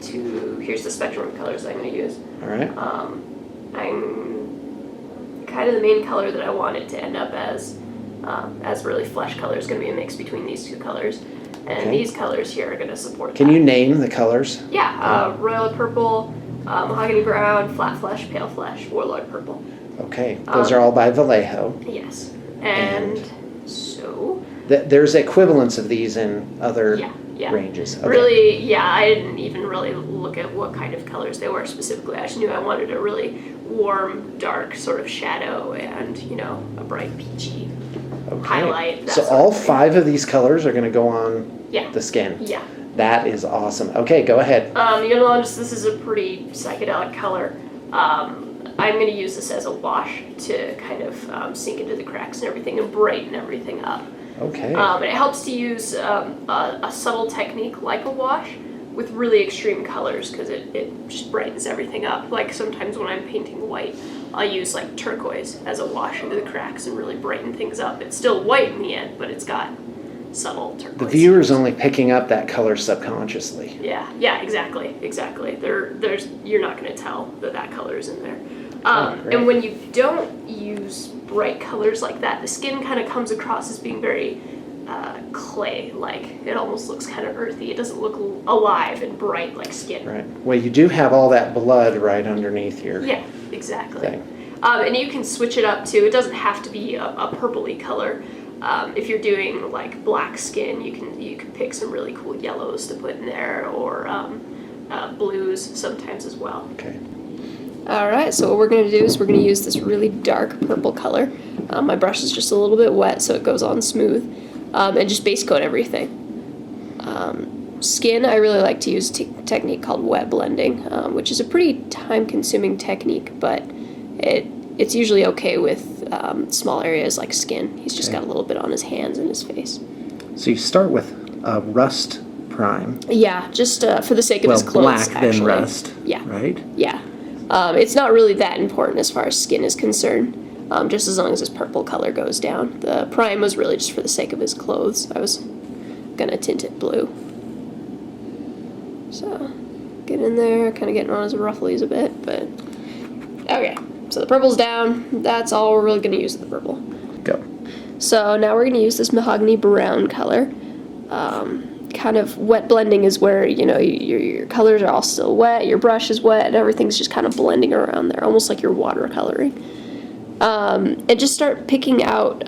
here's the spectrum of colors I'm going to use. All right. I'm kind of the main color that I want it to end up as really flesh color is going to be a mix between these two colors. And these colors here are going to support Can you name the colors? Yeah, royal purple, mahogany brown, flat flesh, pale flesh, warlord purple. Okay, those are all by Vallejo. Yes, and so... There's equivalents of these in other ranges. Okay. Really, yeah, I didn't even really look at what kind of colors they were specifically. I just knew I wanted a really warm, dark sort of shadow and, you know, a bright peachy highlight. So all 5 of these colors are going to go on the skin. Yeah. That is awesome. Okay, go ahead. You know, this is a pretty psychedelic color. I'm going to use this as a wash to kind of sink into the cracks and everything and brighten everything up. Okay. And it helps to use a subtle technique like a wash with really extreme colors because it just brightens everything up. Like sometimes when I'm painting white, I'll use like turquoise as a wash into the cracks and really brighten things up. It's still white in the end, but it's got subtle turquoise. The viewer's only picking up that color subconsciously. Yeah, exactly. You're not going to tell that color is in there. And when you don't use bright colors like that, the skin kind of comes across as being very clay-like. It almost looks kind of earthy. It doesn't look alive and bright like skin. Right. Well, you do have all that blood right underneath your exactly. thing. And you can switch it up too. It doesn't have to be a purpley color. If you're doing like black skin, you can pick some really cool yellows to put in there, or blues sometimes as well. Okay. All right, so what we're going to do is we're going to use this really dark purple color. My brush is just a little bit wet, so it goes on smooth, and just base coat everything. Skin, I really like to use a technique called wet blending, which is a pretty time-consuming technique, but it's usually okay with small areas like skin. He's just got a little bit on his hands and his face. So you start with rust prime. Yeah, just for the sake of his clothes, black then rust. Yeah. Right? Yeah. It's not really that important as far as skin is concerned, just as long as his purple color goes down. The prime was really just for the sake of his clothes. I was going to tint it blue. So, get in there, kind of getting on his rufflies a bit, but... Okay, so the purple's down. That's all we're really going to use the purple. Go. So now we're going to use this mahogany brown color. Kind of wet blending is where, you know, your colors are all still wet, your brush is wet, and everything's just kind of blending around there, almost like you're watercoloring. And just start picking out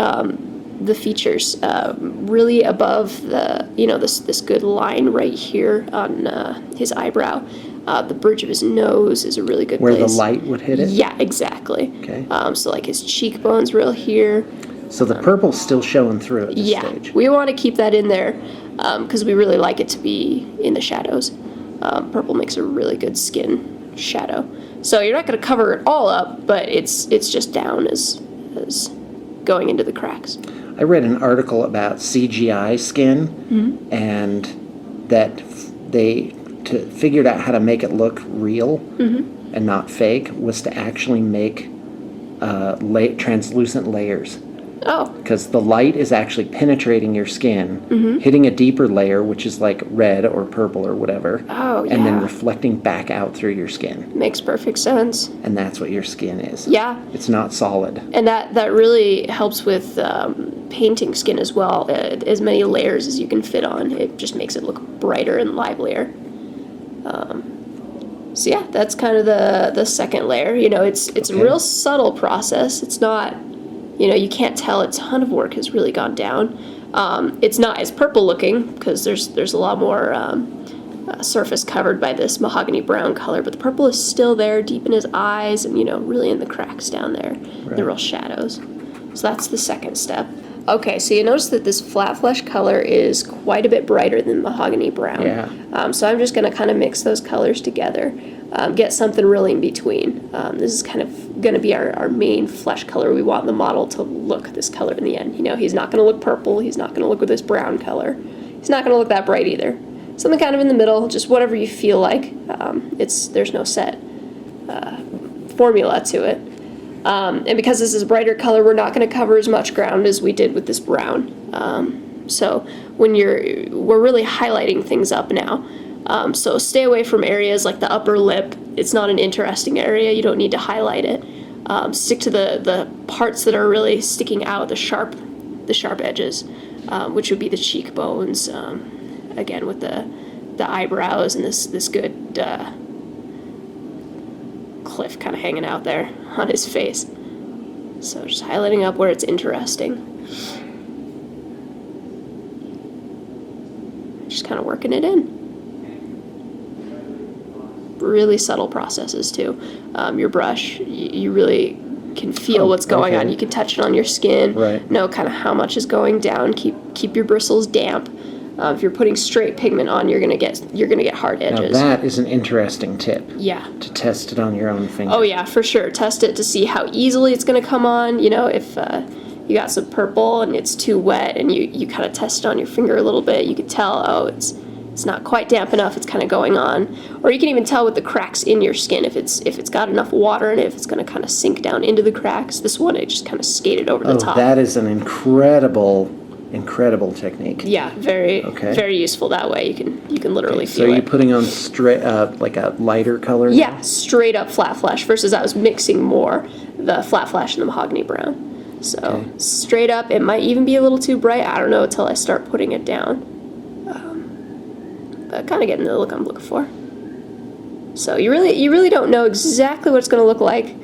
the features really above the, you know, this good line right here on his eyebrow. The bridge of his nose is a really good place. Where the light would hit it? Yeah, exactly. Okay. So like his cheekbones real here. So the purple's still showing through at this stage. We want to keep that in there because we really like it to be in the shadows. Purple makes a really good skin shadow. So you're not going to cover it all up, but it's just down as going into the cracks. I read an article about CGI skin, and that they figured out how to make it look real and not fake was to actually make translucent layers. Oh. Because the light is actually penetrating your skin, hitting a deeper layer, which is like red or purple or whatever, and then reflecting back out through your skin. Makes perfect sense. And that's what your skin is. Yeah. It's not solid. And that really helps with painting skin as well. As many layers as you can fit on, it just makes it look brighter and livelier. So yeah, that's kind of the second layer. You know, it's a real subtle process. It's not... You know, you can't tell a ton of work has really gone down. It's not as purple looking because there's a lot more surface covered by this mahogany brown color, but the purple is still there deep in his eyes and, you know, really in the cracks down there, the real shadows. So that's the second step. Okay, so you notice that this flat flesh color is quite a bit brighter than mahogany brown. Yeah. So I'm just going to kind of mix those colors together. Get something really in between. This is kind of going to be our main flesh color. We want the model to look this color in the end. You know, he's not going to look purple. He's not going to look with this brown color. He's not going to look that bright either. Something kind of in the middle, just whatever you feel like. There's no set formula to it. And because this is a brighter color, we're not going to cover as much ground as we did with this brown. So when we're really highlighting things up now. So stay away from areas like the upper lip. It's not an interesting area. You don't need to highlight it. Stick to the parts that are really sticking out, the sharp edges, which would be the cheekbones. Again, with the eyebrows and this good cliff kind of hanging out there on his face. So just highlighting up where it's interesting. Just kind of working it in. Really subtle processes too. Your brush, you really can feel what's going on. You can touch it on your skin. Right. Know kind of how much is going down. Keep your bristles damp. If you're putting straight pigment on, you're gonna get hard edges. Now that is an interesting tip. Yeah. To test it on your own finger. Oh yeah, for sure. Test it to see how easily it's gonna come on. You know, if you got some purple and it's too wet, and you kind of test it on your finger a little bit, you could tell, oh, it's not quite damp enough. It's kind of going on. Or you can even tell with the cracks in your skin if it's got enough water in it, if it's gonna kind of sink down into the cracks. This one, it just kind of skated over the top. That is an incredible technique. Yeah, very useful that way. You can literally feel it. So are you putting on straight like a lighter color? Yeah, straight up flat flash versus I was mixing more the flat flash and the mahogany brown. So straight up, it might even be a little too bright. I don't know until I start putting it down. But kind of getting the look I'm looking for. So you really don't know exactly what it's going to look like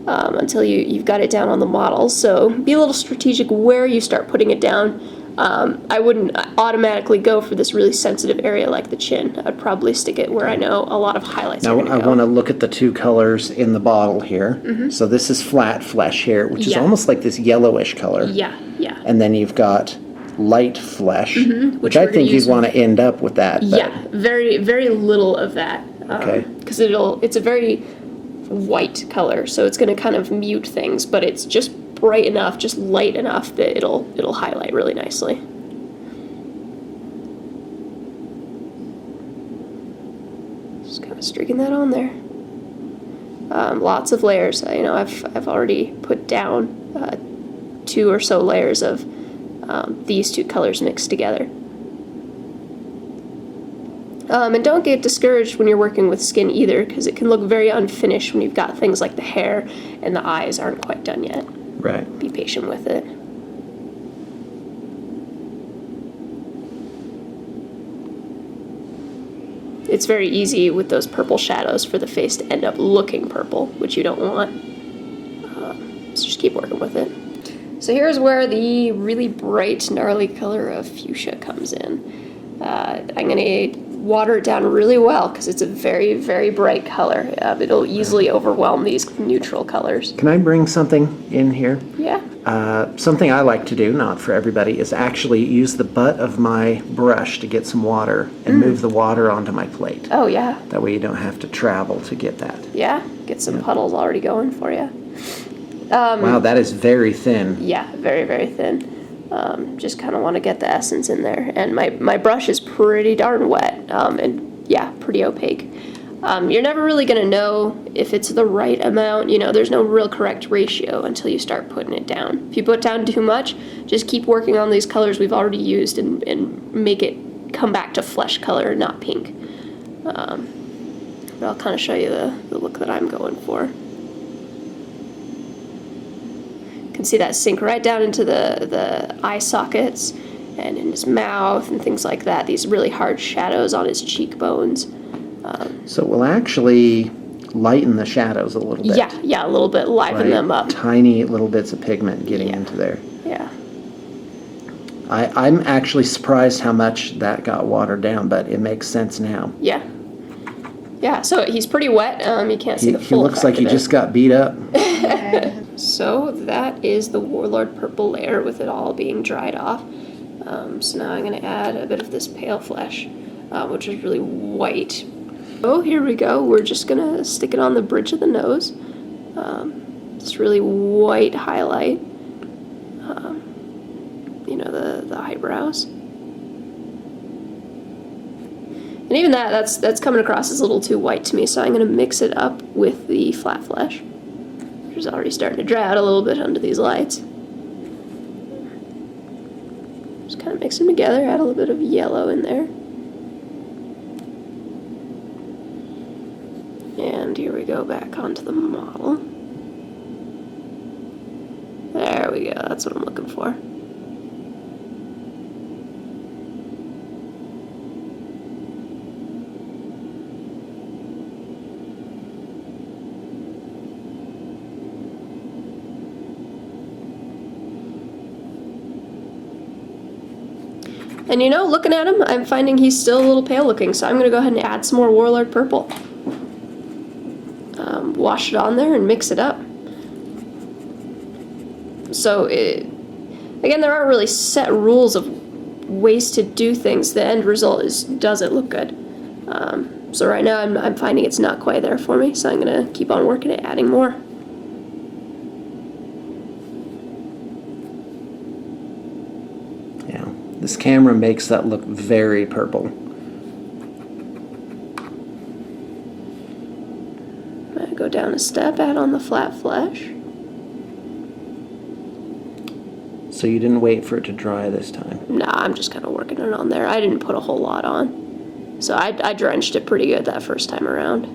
until you've got it down on the model. So be a little strategic where you start putting it down. I wouldn't automatically go for this really sensitive area like the chin. I'd probably stick it where I know a lot of highlights are going to go. Now I want to look at the two colors in the bottle here. Mm-hmm. So this is flat flesh here, which is almost like this yellowish color. Yeah. And then you've got light flesh, which we're I think you'd want to end up with that. Yeah, very, very little of that. Okay. Because it's a very white color, so it's going to kind of mute things, but it's just bright enough, just light enough that it'll highlight really nicely. Just kind of streaking that on there. Lots of layers. I've already put down 2 or so layers of these two colors mixed together. And don't get discouraged when you're working with skin either, because it can look very unfinished when you've got things like the hair and the eyes aren't quite done yet. Right. Be patient with it. It's very easy with those purple shadows for the face to end up looking purple, which you don't want. So just keep working with it. So here's where the really bright, gnarly color of fuchsia comes in. I'm going to water it down really well because it's a very, very bright color. It'll easily overwhelm these neutral colors. Can I bring something in here? Yeah. Something I like to do, not for everybody, is actually use the butt of my brush to get some water and move the water onto my plate. Oh, yeah. That way you don't have to travel to get that. Yeah, get some puddles already going for you. Wow, that is very thin. Yeah, very, very thin. Just kind of want to get the essence in there. And my brush is pretty darn wet, and yeah, pretty opaque. You're never really going to know if it's the right amount. There's no real correct ratio until you start putting it down. If you put down too much, just keep working on these colors we've already used and make it come back to flesh color, not pink. But I'll kind of show you the look that I'm going for. You can see that sink right down into the eye sockets and in his mouth and things like that. These really hard shadows on his cheekbones. So it will actually lighten the shadows a little bit. Yeah, a little bit, liven them up. Tiny little bits of pigment getting into there. Yeah. I'm actually surprised how much that got watered down, but it makes sense now. Yeah. Yeah, so he's pretty wet. You can't see the full He looks like he just got beat up. So that is the Warlord purple layer with it all being dried off. So now I'm going to add a bit of this pale flesh, which is really white. Oh, here we go. We're just going to stick it on the bridge of the nose. This really white highlight. The eyebrows. And even that's coming across as a little too white to me, so I'm going to mix it up with the flat flesh, which is already starting to dry out a little bit under these lights. Just kind of mix them together, add a little bit of yellow in there. And here we go back onto the model. There we go, that's what I'm looking for. And you know, looking at him, I'm finding he's still a little pale looking, so I'm going to go ahead and add some more Warlord Purple. Wash it on there and mix it up. So, again, there aren't really set rules of ways to do things. The end result is, does it look good? So right now I'm finding it's not quite there for me, so I'm going to keep on working at adding more. Yeah, this camera makes that look very purple. I'm going to go down a step, add on the flat flesh. So you didn't wait for it to dry this time? Nah, I'm just kind of working it on there. I didn't put a whole lot on. So I drenched it pretty good that first time around.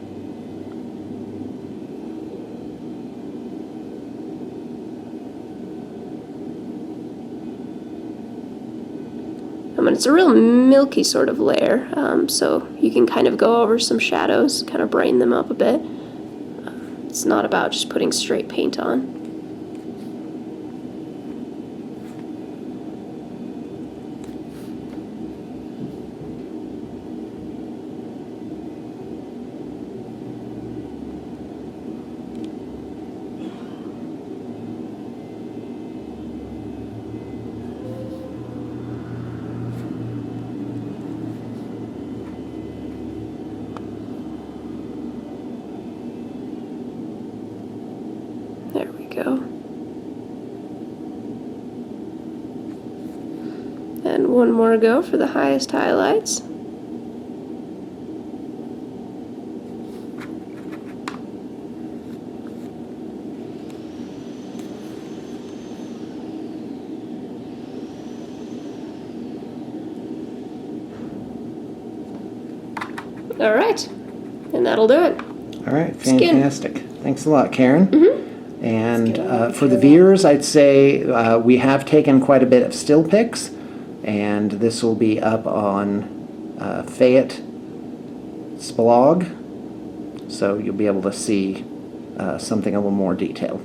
I mean, it's a real milky sort of layer, so you can kind of go over some shadows, kind of brighten them up a bit. It's not about just putting straight paint on. There we go. And one more go for the highest highlights. All right, and that'll do it. All right, Skin. fantastic. Thanks a lot, Karen. Mm-hmm. And for the viewers, I'd say we have taken quite a bit of still pics, and this will be up on Fayette's blog, so you'll be able to see something a little more detailed.